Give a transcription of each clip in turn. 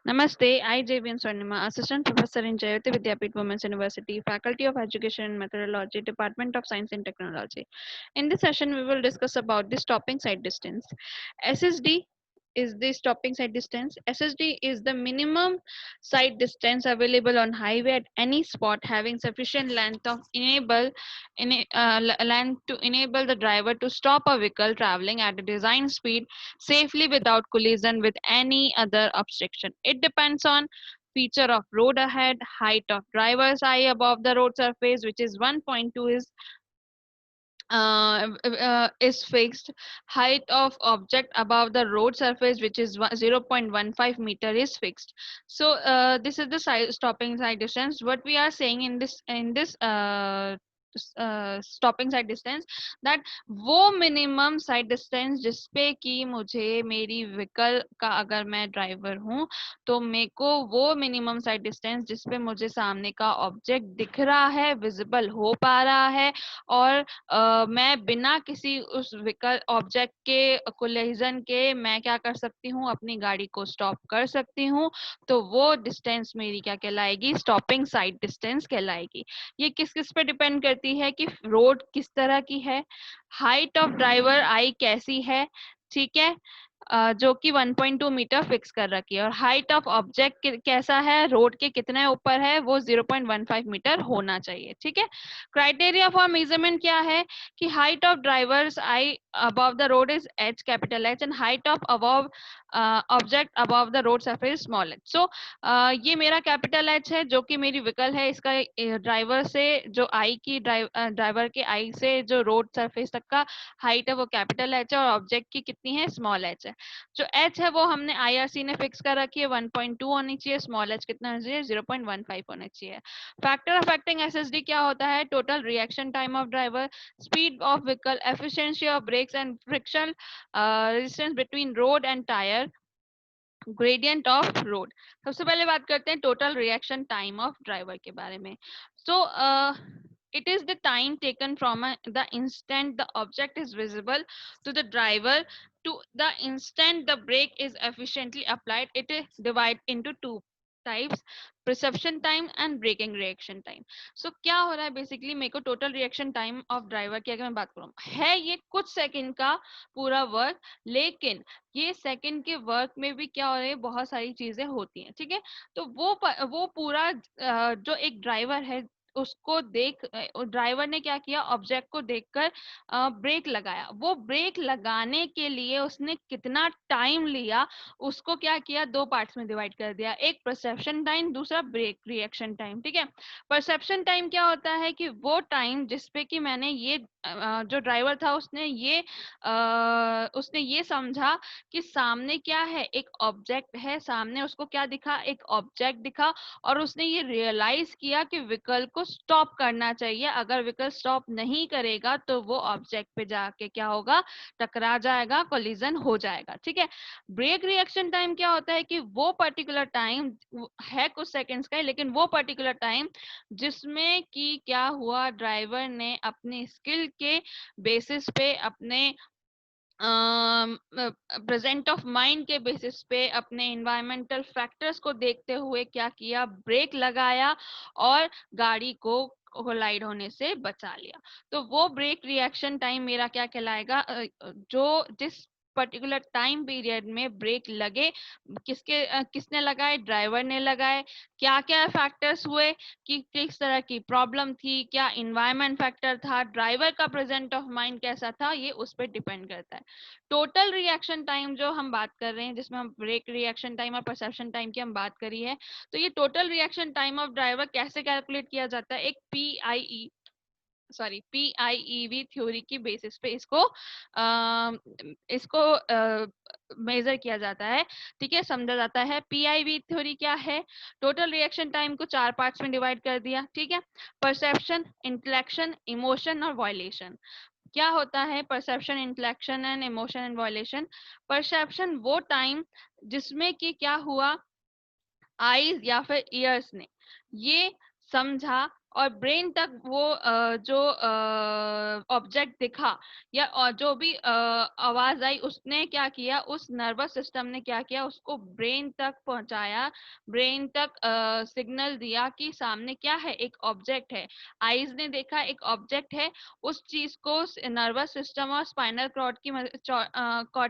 Namaste, I JVN Swarnima, Assistant Professor in Jayoti Vidyapeeth Women's University, Faculty of Education and Methodology, Department of Science and Technology. In this session, we will discuss about the stopping sight distance. SSD is the stopping sight distance. SSD is the minimum sight distance available on highway at any spot having sufficient length to enable the driver to stop a vehicle traveling at a design speed safely without collision with any other obstruction. It depends on feature of road ahead, height of driver's eye above the road surface, which is 1.2 is fixed. Height of object above the road surface, which is 0.15 meter, is fixed. So this is the stopping side distance. What we are saying in this stopping side distance that वो minimum side distance जिस पे कि मुझे मेरी vehicle का अगर मैं driver हूँ तो मेरे को वो मिनिमम साइड डिस्टेंस जिस पे मुझे सामने का ऑब्जेक्ट दिख रहा है, विजिबल हो पा रहा है और मैं बिना किसी उस व्हीकल ऑब्जेक्ट के कोलिजन के मैं क्या कर सकती हूँ, अपनी गाड़ी को स्टॉप कर सकती हूँ। तो वो डिस्टेंस मेरी क्या कहलाएगी, स्टॉपिंग साइड डिस्टेंस कहलाएगी। ये किस किस पे डिपेंड करती है कि रोड किस तरह की है, हाइट ऑफ ड्राइवर आई कैसी है, ठीक है, जो कि 1.2 मीटर फिक्स कर रखी है, और हाइट ऑफ ऑब्जेक्ट कैसा है, रोड के कितने ऊपर है, वो 0.15 मीटर होना चाहिए। ठीक है, क्राइटेरिया फॉर मेजरमेंट क्या है कि height of drivers eye above the road is H, capital H, and height of above object above the road surface small H. So ये मेरा कैपिटल एच है जो कि मेरी व्हीकल है, इसका ड्राइवर से जो आई की ड्राइवर के आई से जो रोड सरफेस तक का हाइट है वो कैपिटल एच है, और ऑब्जेक्ट की कितनी है, स्मॉल एच है। जो एच है वो हमने आईआरसी ने फिक्स कर रखी है, 1.2 होनी चाहिए, स्मॉल एच कितना होना चाहिए, 0.15 होना चाहिए। फैक्टर अफेक्टिंग एसएसडी क्या होता है, total reaction time of driver, speed of vehicle, efficiency of brakes and friction resistance between road and tyre, gradient of road. सबसे पहले बात करते हैं total reaction time of driver के बारे में। सो it is the time taken from the instant the object is visible to the driver to the instant the brake is efficiently applied. It is divided into two types, perception time and braking reaction time. So क्या हो रहा है basically, मेरे को total reaction time of driver की अगर मैं बात करूँ, है ये कुछ सेकंड का पूरा वर्क, लेकिन ये सेकंड के वर्क में भी क्या हो रहा है, बहुत सारी चीजें होती हैं। ठीक है, तो वो पूरा जो एक ड्राइवर है उसको देख, ड्राइवर ने क्या किया, ऑब्जेक्ट को देखकर ब्रेक लगाया। वो ब्रेक लगाने के लिए उसने कितना टाइम लिया, उसको क्या किया, दो पार्ट्स में डिवाइड कर दिया, एक परसेप्शन टाइम, दूसरा ब्रेक रिएक्शन टाइम। ठीक है, परसेप्शन टाइम क्या होता है कि वो टाइम जिसपे कि मैंने ये जो ड्राइवर था उसने ये समझा कि सामने क्या है, एक ऑब्जेक्ट है, सामने उसको क्या दिखा, एक ऑब्जेक्ट दिखा, और उसने ये रियलाइज किया कि व्हीकल को स्टॉप करना चाहिए। अगर व्हीकल स्टॉप नहीं करेगा तो वो ऑब्जेक्ट पे जाके क्या होगा, टकरा जाएगा, कोलिजन हो जाएगा। ठीक है, ब्रेक रिएक्शन टाइम क्या होता है कि वो पर्टिकुलर टाइम है कुछ सेकंड्स का ही, लेकिन वो पर्टिकुलर टाइम जिसमें कि क्या हुआ, ड्राइवर ने अपनी स्किल के बेसिस पे, अपने प्रेजेंट ऑफ माइंड के बेसिस पे, अपने इन्वायरमेंटल फैक्टर्स को देखते हुए क्या किया, ब्रेक लगाया और गाड़ी को कोलाइड होने से बचा लिया। तो वो ब्रेक रिएक्शन टाइम मेरा क्या कहलाएगा, जो जिस पर्टिकुलर टाइम पीरियड में ब्रेक लगे, किसने लगाए, ड्राइवर ने लगाए, क्या क्या फैक्टर्स हुए, कि किस तरह की प्रॉब्लम थी, क्या इन्वायरमेंट फैक्टर था, ड्राइवर का प्रेजेंट ऑफ माइंड कैसा था, ये उस पर डिपेंड करता है। टोटल रिएक्शन टाइम जो हम बात कर रहे हैं, जिसमें हम ब्रेक रिएक्शन टाइम और परसेप्शन टाइम की हम बात करी है, तो ये total reaction time of driver कैसे कैलकुलेट किया जाता है, एक पीआईईवी थ्योरी की बेसिस पे इसको मेजर किया जाता है। ठीक है, समझा जाता है। पीआईवी थ्योरी क्या है, टोटल रिएक्शन टाइम को 4 पार्ट्स में डिवाइड कर दिया। ठीक है, परसेप्शन, इंटेलेक्शन, इमोशन और वायलेशन। क्या होता है perception, intellection and emotion and violation? Perception वो टाइम जिसमें कि क्या हुआ, आईज या फिर ईयर्स ने ये समझा और ब्रेन तक वो जो ऑब्जेक्ट दिखा या जो भी आवाज आई, उसने क्या किया, उस नर्वस सिस्टम ने क्या किया, उसको ब्रेन तक पहुंचाया, ब्रेन तक सिग्नल दिया कि सामने क्या है, एक ऑब्जेक्ट है। आईज ने देखा एक ऑब्जेक्ट है, उस चीज को नर्वस सिस्टम और स्पाइनल कॉर्ड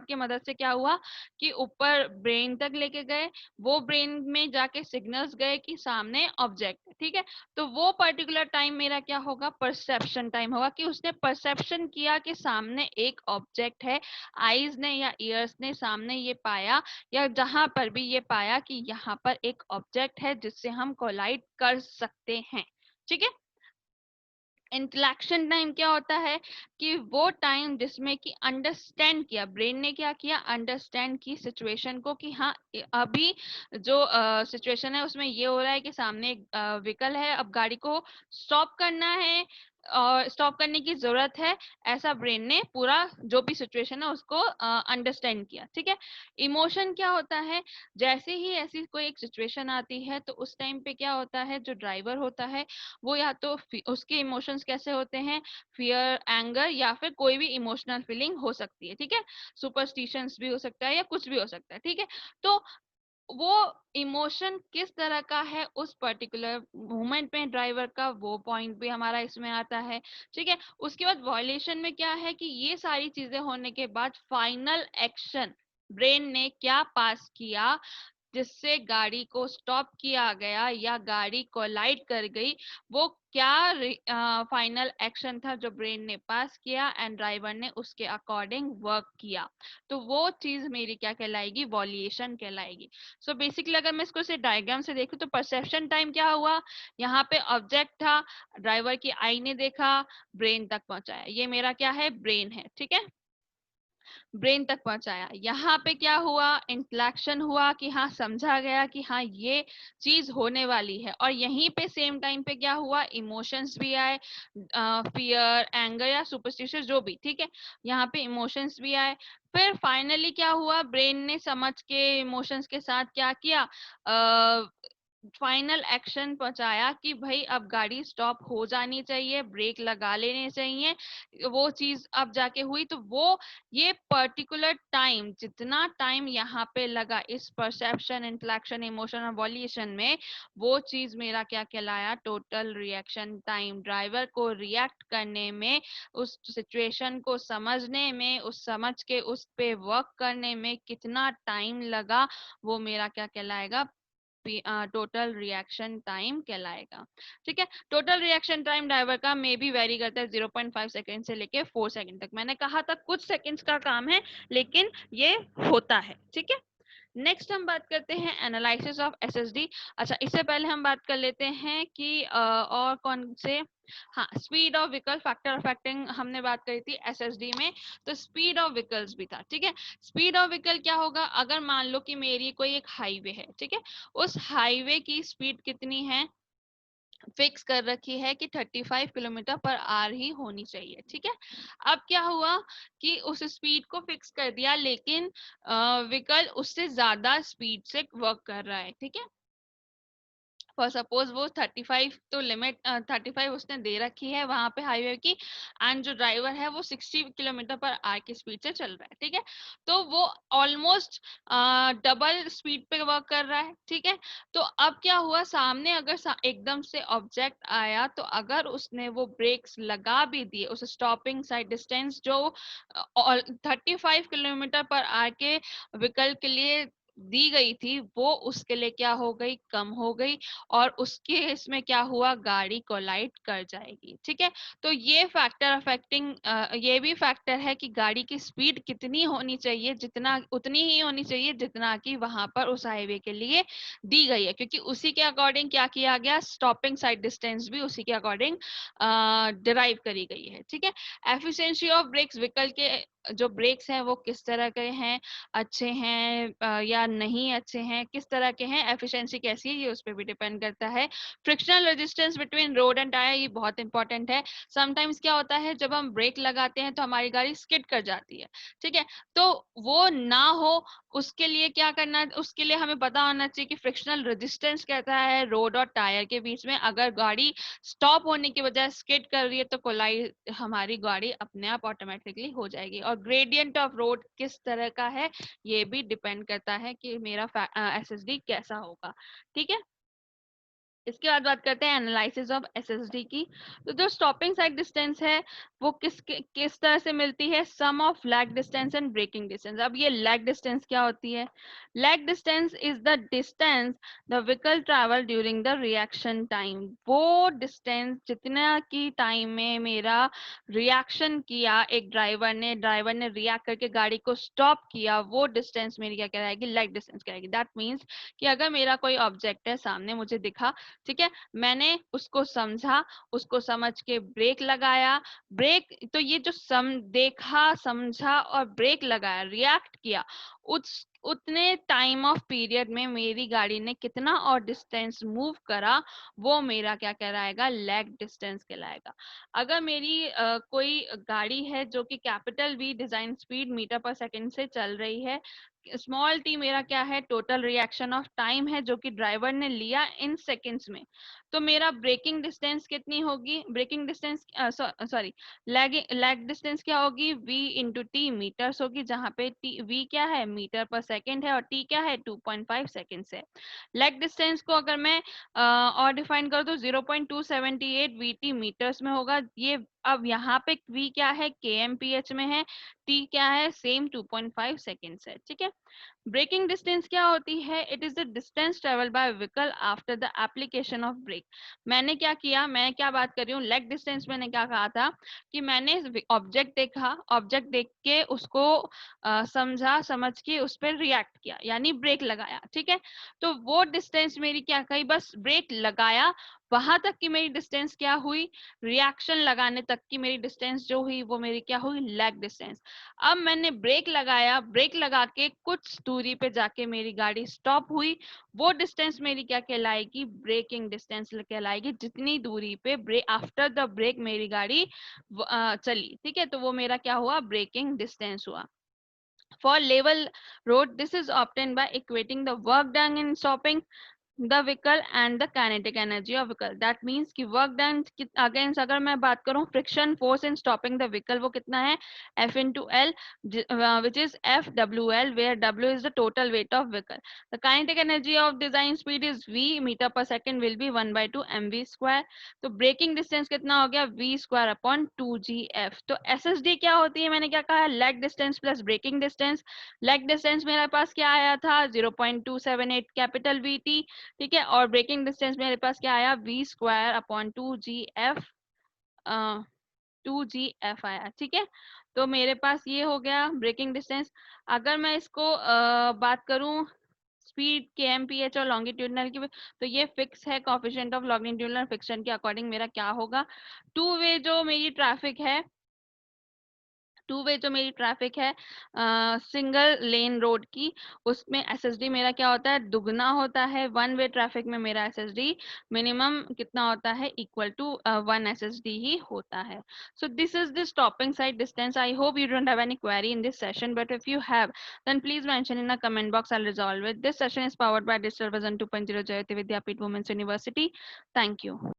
की मदद से क्या हुआ कि ऊपर ब्रेन तक लेके गए, वो ब्रेन में जाके सिग्नल्स गए कि सामने ऑब्जेक्ट है। ठीक है, तो वो पर्टिकुलर टाइम मेरा क्या होगा, परसेप्शन टाइम होगा, कि उसने परसेप्शन किया कि सामने एक ऑब्जेक्ट है। आईज ने या ईयर्स ने सामने ये पाया, या जहां पर भी ये पाया कि यहाँ पर एक ऑब्जेक्ट है जिससे हम कोलाइड कर सकते हैं। ठीक है, इंटलेक्शन टाइम क्या होता है कि वो टाइम जिसमें कि अंडरस्टैंड किया, ब्रेन ने क्या किया, अंडरस्टैंड की सिचुएशन को कि हाँ अभी जो सिचुएशन है उसमें ये हो रहा है कि सामने एक व्हीकल है, अब गाड़ी को स्टॉप करना है और स्टॉप करने की जरूरत है, ऐसा ब्रेन ने पूरा जो भी सिचुएशन है उसको अंडरस्टैंड किया। ठीक है, इमोशन क्या होता है, जैसे ही ऐसी कोई एक सिचुएशन आती है तो उस टाइम पे क्या होता है, जो ड्राइवर होता है वो या तो उसके इमोशंस कैसे होते हैं, फियर, एंगर, या फिर कोई भी इमोशनल फीलिंग हो सकती है। ठीक है, सुपरस्टिशंस भी हो सकता है या कुछ भी हो सकता है। ठीक है, तो वो इमोशन किस तरह का है उस पर्टिकुलर मोमेंट में ड्राइवर का, वो पॉइंट भी हमारा इसमें आता है। ठीक है, उसके बाद वॉयलेशन में क्या है कि ये सारी चीजें होने के बाद फाइनल एक्शन ब्रेन ने क्या पास किया जिससे गाड़ी को स्टॉप किया गया या गाड़ी कोलाइड कर गई, वो क्या फाइनल एक्शन था जो ब्रेन ने पास किया एंड ड्राइवर ने उसके अकॉर्डिंग वर्क किया, तो वो चीज मेरी क्या कहलाएगी, वॉल्यूशन कहलाएगी। सो बेसिकली अगर मैं इसको से डायग्राम से देखूं तो परसेप्शन टाइम क्या हुआ, यहाँ पे ऑब्जेक्ट था, ड्राइवर की आई ने देखा, ब्रेन तक पहुंचाया, ये मेरा क्या है, ब्रेन है। ठीक है, ब्रेन तक पहुंचाया, यहाँ पे क्या हुआ, इंटलेक्शन हुआ कि हाँ समझा गया कि हाँ ये चीज होने वाली है, और यहीं पे सेम टाइम पे क्या हुआ, इमोशंस भी आए, फियर, एंगर या सुपरस्टिशन जो भी। ठीक है, यहाँ पे इमोशंस भी आए, फिर फाइनली क्या हुआ, ब्रेन ने समझ के इमोशंस के साथ क्या किया, फाइनल एक्शन पहुंचाया कि भाई अब गाड़ी स्टॉप हो जानी चाहिए, ब्रेक लगा लेने चाहिए, वो चीज अब जाके हुई। तो वो ये पर्टिकुलर टाइम, जितना टाइम यहाँ पे लगा इस परसेप्शन, इंटलेक्शन, इमोशन और वॉल्यूशन में, वो चीज मेरा क्या कहलाया, टोटल रिएक्शन टाइम। ड्राइवर को रिएक्ट करने में, उस सिचुएशन को समझने में, उस समझ के उस पे वर्क करने में कितना टाइम लगा, वो मेरा क्या कहलाएगा, टोटल रिएक्शन टाइम कहलाएगा। ठीक है, टोटल रिएक्शन टाइम ड्राइवर का मे भी वेरी करता है 0.5 सेकंड से लेके 4 सेकंड तक। मैंने कहा था कुछ सेकंड्स का काम है, लेकिन ये होता है। ठीक है, नेक्स्ट हम बात करते हैं एनालिसिस ऑफ एसएसडी। अच्छा, इससे पहले हम बात कर लेते हैं कि और कौन से, हाँ, speed of vehicle factor affecting हमने बात करी थी एसएसडी में, तो स्पीड ऑफ व्हीकल्स भी था। ठीक है, स्पीड ऑफ व्हीकल क्या होगा, अगर मान लो कि मेरी कोई एक हाईवे है, ठीक है, उस हाईवे की स्पीड कितनी है, फिक्स कर रखी है कि 35 किलोमीटर पर आवर ही होनी चाहिए। ठीक है, अब क्या हुआ कि उस स्पीड को फिक्स कर दिया, लेकिन व्हीकल उससे ज्यादा स्पीड से वर्क कर रहा है। ठीक है, फॉर सपोज वो 35 तो लिमिट 35 उसने दे रखी है वहां पे हाईवे की, एंड जो ड्राइवर है वो 60 किलोमीटर पर आवर की स्पीड से चल रहा है। ठीक है, तो वो ऑलमोस्ट डबल स्पीड पे वर्क कर रहा है। ठीक है, तो अब क्या हुआ, सामने अगर एकदम से ऑब्जेक्ट आया, तो अगर उसने वो ब्रेक्स लगा भी दिए, उस स्टॉपिंग साइड डिस्टेंस जो 35 किलोमीटर पर आवर के व्हीकल के लिए दी गई थी, वो उसके लिए क्या हो गई, कम हो गई, और उसके इसमें क्या हुआ, गाड़ी कोलाइड कर जाएगी। ठीक है, तो ये फैक्टर अफेक्टिंग, ये भी फैक्टर है कि गाड़ी की स्पीड कितनी होनी चाहिए, जितना उतनी ही होनी चाहिए जितना कि वहां पर उस हाईवे के लिए दी गई है, क्योंकि उसी के अकॉर्डिंग क्या किया गया, स्टॉपिंग साइड डिस्टेंस भी उसी के अकॉर्डिंग डिराइव करी गई है। ठीक है, एफिशिएंसी ऑफ ब्रेक्स, व्हीकल के जो ब्रेक्स हैं वो किस तरह के हैं, अच्छे हैं या नहीं अच्छे हैं, किस तरह के हैं, एफिशिएंसी कैसी है, ये उस पर भी डिपेंड करता है। Frictional resistance between road and tyre, ये बहुत इंपॉर्टेंट है। समटाइम्स क्या होता है, जब हम ब्रेक लगाते हैं तो हमारी गाड़ी स्किड कर जाती है। ठीक है, तो वो ना हो उसके लिए क्या करना, उसके लिए हमें पता होना चाहिए कि फ्रिक्शनल रेजिस्टेंस कहता है रोड और टायर के बीच में। अगर गाड़ी स्टॉप होने की बजाय स्किड कर रही है तो कोलाई हमारी गाड़ी अपने आप ऑटोमेटिकली हो जाएगी। और ग्रेडियंट ऑफ रोड किस तरह का है ये भी डिपेंड करता है कि मेरा एसएसडी कैसा होगा। ठीक है, इसके बाद बात करते हैं एनालिसिस ऑफ एसएसडी की। तो जो स्टॉपिंग साइड डिस्टेंस है वो किस तरह से मिलती है, sum of lag distance and braking distance. अब ये लैग डिस्टेंस क्या होती है, lag distance is the distance the vehicle travel during the reaction time. वो डिस्टेंस जितना की टाइम में मेरा रिएक्शन किया, एक ड्राइवर ने रिएक्ट करके गाड़ी को स्टॉप किया, वो डिस्टेंस मेरी क्या कहलाएगी, लैग डिस्टेंस कहलाएगी। दैट मीन्स कि अगर मेरा कोई ऑब्जेक्ट है सामने मुझे दिखा, ठीक है, मैंने उसको समझा, उसको समझ के ब्रेक लगाया, ब्रेक तो ये जो देखा समझा और ब्रेक लगाया, रिएक्ट किया, उस उतने टाइम ऑफ पीरियड में मेरी गाड़ी ने कितना और डिस्टेंस मूव करा, वो मेरा क्या कहलाएगा, लैग डिस्टेंस कहलाएगा। अगर मेरी कोई गाड़ी है जो कि capital V design speed metre पर सेकंड से चल रही है, स्मॉल टी मेरा क्या है, टोटल रिएक्शन ऑफ टाइम है जो कि ड्राइवर ने लिया इन सेकंड्स में, तो मेरा ब्रेकिंग डिस्टेंस कितनी होगी, braking distance sorry lag distance क्या होगी, v इंटू टी मीटर्स होगी, जहां पे टी v क्या है, मीटर पर सेकंड है, और t क्या है, 2.5 सेकंड्स है। लैग डिस्टेंस को अगर मैं और डिफाइन कर दूं 0.278 vt मीटर्स में होगा ये। अब यहाँ पे v क्या है, kmph में है, t क्या है, सेम 2.5 सेकंड्स है। ठीक है, ब्रेकिंग डिस्टेंस क्या होती है, it is the distance travel by vehicle after the application of brake. मैंने क्या किया, मैं क्या बात कर रही हूँ, लेग डिस्टेंस मैंने क्या कहा था कि मैंने ऑब्जेक्ट देखा, ऑब्जेक्ट देख के उसको समझा, समझ के उस पर रिएक्ट किया, यानी ब्रेक लगाया। ठीक है, तो वो डिस्टेंस मेरी क्या कही, बस ब्रेक लगाया वहां तक की मेरी डिस्टेंस क्या हुई, रिएक्शन लगाने तक की मेरी डिस्टेंस जो हुई वो मेरी क्या हुई, लेग डिस्टेंस। अब मैंने ब्रेक लगाया, ब्रेक लगा के कुछ दूरी पे जाके मेरी गाड़ी स्टॉप हुई, वो डिस्टेंस मेरी क्या कहलाएगी, ब्रेकिंग डिस्टेंस कहलाएगी, जितनी दूरी पे ब्रेक आफ्टर द ब्रेक मेरी गाड़ी चली। ठीक है, तो वो मेरा क्या हुआ, ब्रेकिंग डिस्टेंस हुआ। For level road, this is obtained by equating the work done in stopping the vehicle and the kinetic energy of vehicle. That means कि work done against, अगर मैं बात करूं friction force in stopping the vehicle, वो कितना है, F into L, which is FWL, where W is the total weight of vehicle. The kinetic energy of design speed is V meter per second, will be 1/2 mv square. तो braking distance कितना हो गया, V square upon 2gf। तो SSD क्या होती है, मैंने क्या कहा, leg distance plus braking distance। leg distance मेरे पास क्या आया था, 0.278 कैपिटल VT। ठीक है, और ब्रेकिंग डिस्टेंस मेरे पास क्या आया, वी स्क्वायर अपॉन 2gf आया। ठीक है, तो मेरे पास ये हो गया ब्रेकिंग डिस्टेंस। अगर मैं इसको बात करूं स्पीड के एमपीएच और लॉन्गिट्यूडनल की, तो ये फिक्स है, कोफिशिएंट ऑफ लॉन्गिट्यूडनल फिक्शन के अकॉर्डिंग मेरा क्या होगा, टू वे जो मेरी ट्रैफिक है, टू वे जो मेरी ट्रैफिक है सिंगल लेन रोड की, उसमें एसएसडी मेरा क्या होता है, दुगना होता है। वन वे ट्रैफिक में मेरा एसएसडी मिनिमम कितना होता है, इक्वल टू 1 एसएसडी ही होता है। So this is the stopping side distance. I hope you don't have any query in this session, but if you have, then please mention in the comment box, I'll resolve it. This session is powered by Digital Vision 2.0 Jayati Vidyapeeth Women's University. Thank you.